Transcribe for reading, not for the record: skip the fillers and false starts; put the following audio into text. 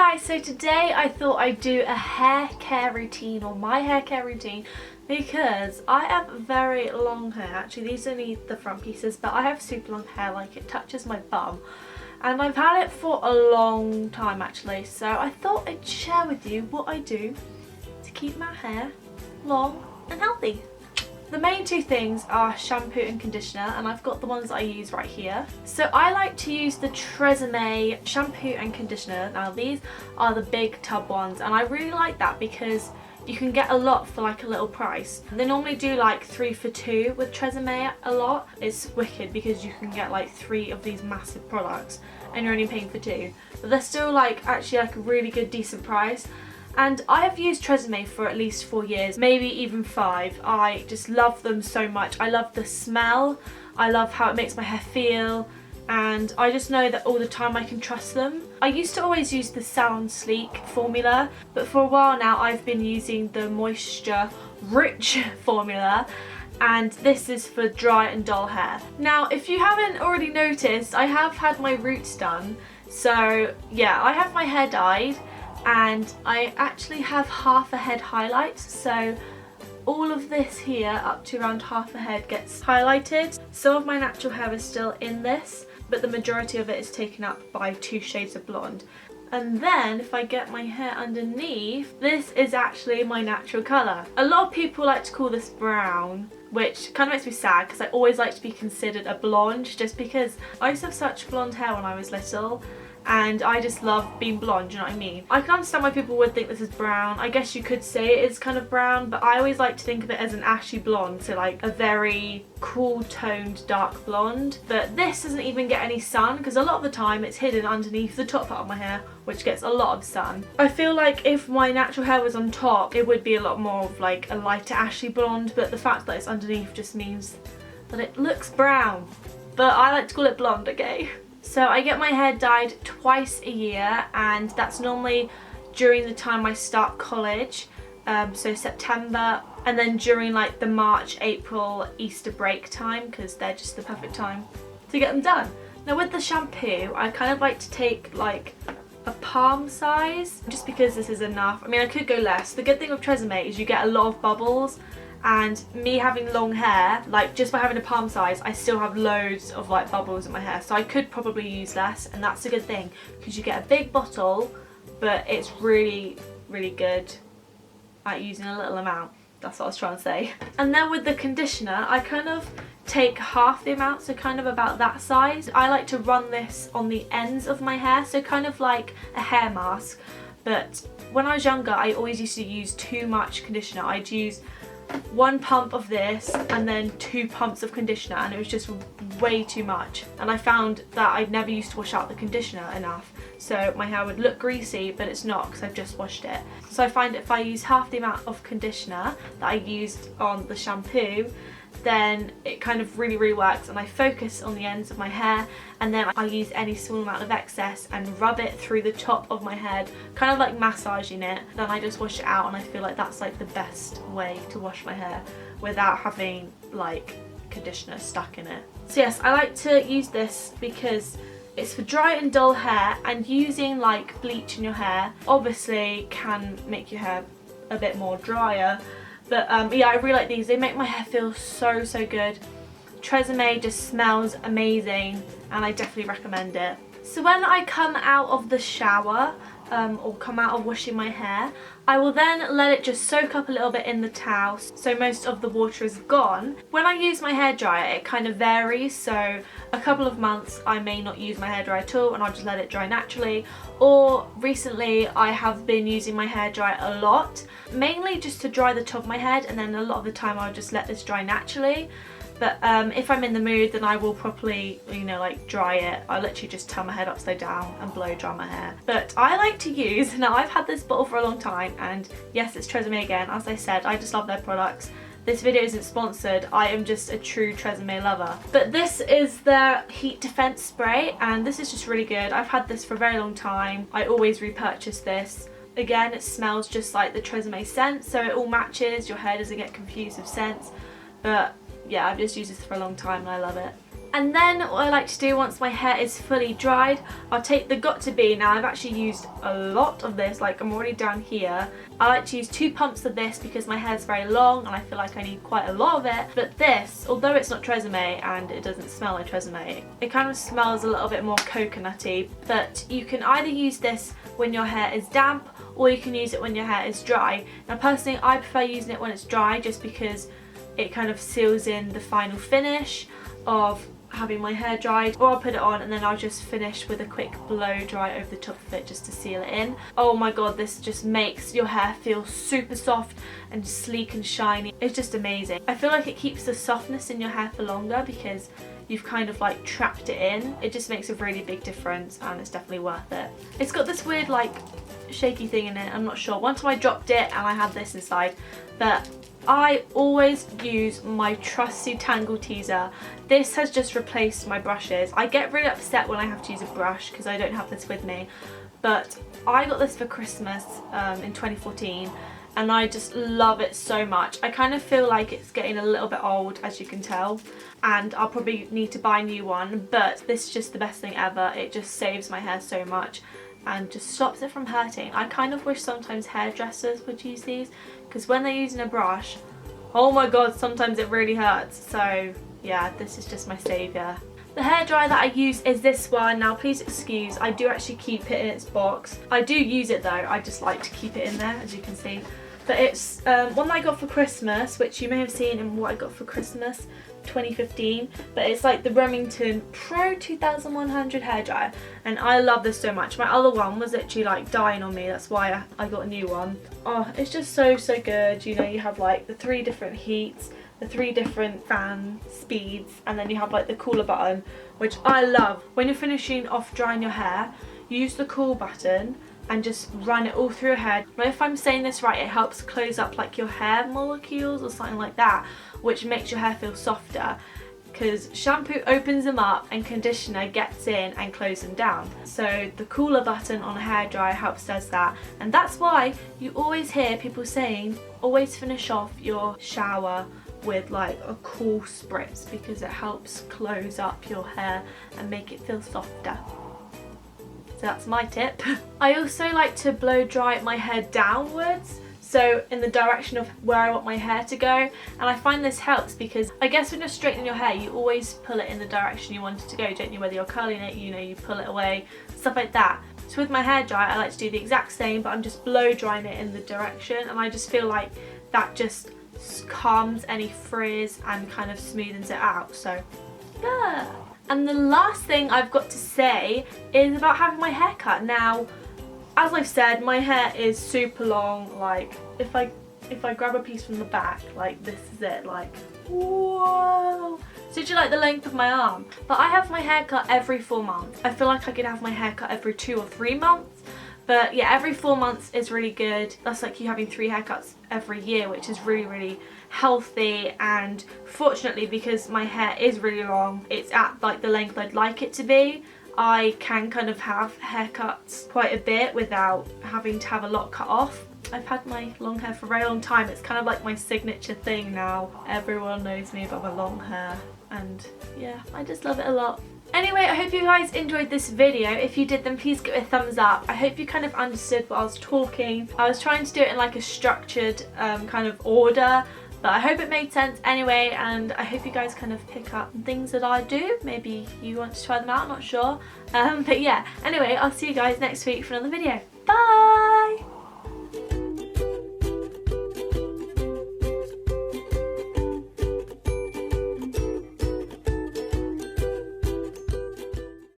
guys, so today I thought I'd do a hair care routine, or my hair care routine, because I have very long hair. Actually, these are only the front pieces, but I have super long hair, like it touches my bum, and I've had it for a long time actually, so I thought I'd share with you what I do to keep my hair long and healthy. The main two things are shampoo and conditioner, and I've got the ones I use right here. So I like to use the Tresemme shampoo and conditioner. Now these are the big tub ones, and I really like that because you can get a lot for like a little price. They normally do like 3 for 2 with Tresemme a lot. It's wicked because you can get like 3 of these massive products and you're only paying for 2. But they're still like actually like a really good decent price. And I have used Tresemme for at least 4 years, maybe even 5. I just love them so much. I love the smell, I love how it makes my hair feel, and I just know that all the time I can trust them. I used to always use the Salon Sleek formula, but for a while now I've been using the Moisture Rich formula, and this is for dry and dull hair. Now if you haven't already noticed, I have had my roots done, so yeah, I have my hair dyed. And I actually have half a head highlights, so all of this here up to around half a head gets highlighted. Some of my natural hair is still in this, but the majority of it is taken up by 2 shades of blonde. And then if I get my hair underneath, this is actually my natural colour. A lot of people like to call this brown, which kind of makes me sad because I always like to be considered a blonde, just because I used to have such blonde hair when I was little. And I just love being blonde, you know what I mean? I can understand why people would think this is brown. I guess you could say it is kind of brown, but I always like to think of it as an ashy blonde, so like a very cool toned dark blonde. But this doesn't even get any sun because a lot of the time it's hidden underneath the top part of my hair, which gets a lot of sun. I feel like if my natural hair was on top, it would be a lot more of like a lighter ashy blonde, but the fact that it's underneath just means that it looks brown. But I like to call it blonde, okay? So I get my hair dyed twice a year, and that's normally during the time I start college, so September, and then during like the March, April, Easter break time, because they're just the perfect time to get them done. Now with the shampoo, I kind of like to take like a palm size, just because this is enough. I mean, I could go less. The good thing with Tresemme is you get a lot of bubbles, and me having long hair, like just by having a palm size, I still have loads of like bubbles in my hair, so I could probably use less, and that's a good thing because you get a big bottle, but it's really good at using a little amount. That's what I was trying to say. And then with the conditioner, I kind of take half the amount, so kind of about that size. I like to run this on the ends of my hair, so kind of like a hair mask. But when I was younger, I always used to use too much conditioner. I'd use 1 pump of this and then 2 pumps of conditioner, and it was just way too much, and I found that I'd never used to wash out the conditioner enough, so my hair would look greasy, but it's not because I've just washed it. So I find if I use half the amount of conditioner that I used on the shampoo, then it kind of really works, and I focus on the ends of my hair, and then I use any small amount of excess and rub it through the top of my head, kind of like massaging it. Then I just wash it out, and I feel like that's like the best way to wash my hair without having like conditioner stuck in it. So yes, I like to use this because it's for dry and dull hair, and using like bleach in your hair obviously can make your hair a bit more drier. But yeah, I really like these. They make my hair feel so good. Tresemme just smells amazing, and I definitely recommend it. So when I come out of the shower, or come out of washing my hair, I will then let it just soak up a little bit in the towel so most of the water is gone. When I use my hairdryer, it kind of varies, so a couple of months I may not use my hairdryer at all and I'll just let it dry naturally, or recently I have been using my hairdryer a lot, mainly just to dry the top of my head, and then a lot of the time I'll just let this dry naturally. But if I'm in the mood, then I will properly, you know, like dry it. I literally just turn my head upside down and blow dry my hair. But I like to use, now I've had this bottle for a long time, and yes, it's Tresemme again. As I said, I just love their products. This video isn't sponsored, I am just a true Tresemme lover. But this is their heat defense spray, and this is just really good. I've had this for a very long time. I always repurchase this. Again, it smells just like the Tresemme scent, so it all matches. Your hair doesn't get confused with scents. But yeah, I've just used this for a long time and I love it. And then what I like to do once my hair is fully dried, I'll take the Got2b. Now I've actually used a lot of this, like I'm already down here. I like to use 2 pumps of this because my hair is very long and I feel like I need quite a lot of it. But this, although it's not Tresemme and it doesn't smell like Tresemme, it kind of smells a little bit more coconutty. But you can either use this when your hair is damp or you can use it when your hair is dry. Now personally I prefer using it when it's dry just because it kind of seals in the final finish of having my hair dried, or I'll put it on and then I'll just finish with a quick blow dry over the top of it just to seal it in. Oh my god, this just makes your hair feel super soft and sleek and shiny. It's just amazing. I feel like it keeps the softness in your hair for longer because you've kind of like trapped it in. It just makes a really big difference and it's definitely worth it. It's got this weird like shaky thing in it, I'm not sure. One time I dropped it and I had this inside, but I always use my trusty Tangle Teaser. This has just replaced my brushes. I get really upset when I have to use a brush because I don't have this with me, but I got this for Christmas in 2014 and I just love it so much. I kind of feel like it's getting a little bit old, as you can tell, and I'll probably need to buy a new one, but this is just the best thing ever. It just saves my hair so much and just stops it from hurting. I kind of wish sometimes hairdressers would use these because when they're using a brush, oh my god, sometimes it really hurts. So yeah, this is just my saviour. The hairdryer that I use is this one. Now please excuse, I do actually keep it in its box. I do use it though, I just like to keep it in there, as you can see. But it's one that I got for Christmas, which you may have seen in what I got for Christmas 2015, but it's like the Remington Pro 2100 hairdryer and I love this so much. My other one was literally like dying on me, that's why I got a new one. Oh, it's just so good. You know, you have like the 3 different heats, the 3 different fan speeds, and then you have like the cooler button, which I love. When you're finishing off drying your hair, use the cool button and just run it all through your hair. Now if I'm saying this right, it helps close up like your hair molecules or something like that, which makes your hair feel softer because shampoo opens them up and conditioner gets in and closes them down. So the cooler button on a hairdryer helps does that, and that's why you always hear people saying always finish off your shower with like a cool spritz because it helps close up your hair and make it feel softer. So that's my tip. I also like to blow dry my hair downwards, so in the direction of where I want my hair to go, and I find this helps because I guess when you're straightening your hair you always pull it in the direction you want it to go, don't you? Whether you're curling it, you know, you pull it away, stuff like that. So with my hairdryer I like to do the exact same, but I'm just blow drying it in the direction, and I just feel like that just calms any frizz and kind of smoothens it out. So yeah. And the last thing I've got to say is about having my hair cut. Now, as I've said, my hair is super long. Like if I grab a piece from the back, like this is it, like whoa, it's literally like the length of my arm. But I have my hair cut every 4 months. I feel like I could have my hair cut every 2 or 3 months. But yeah, every 4 months is really good. That's like you having 3 haircuts every year, which is really healthy. And fortunately, because my hair is really long, it's at like the length I'd like it to be, I can kind of have haircuts quite a bit without having to have a lot cut off. I've had my long hair for a very long time. It's kind of like my signature thing now. Everyone knows me about my long hair and yeah, I just love it a lot. Anyway, I hope you guys enjoyed this video. If you did, then please give it a thumbs up. I hope you kind of understood what I was talking. I was trying to do it in like a structured kind of order, but I hope it made sense anyway, and I hope you guys kind of pick up things that I do. Maybe you want to try them out, not sure. But yeah, anyway, I'll see you guys next week for another video. Bye!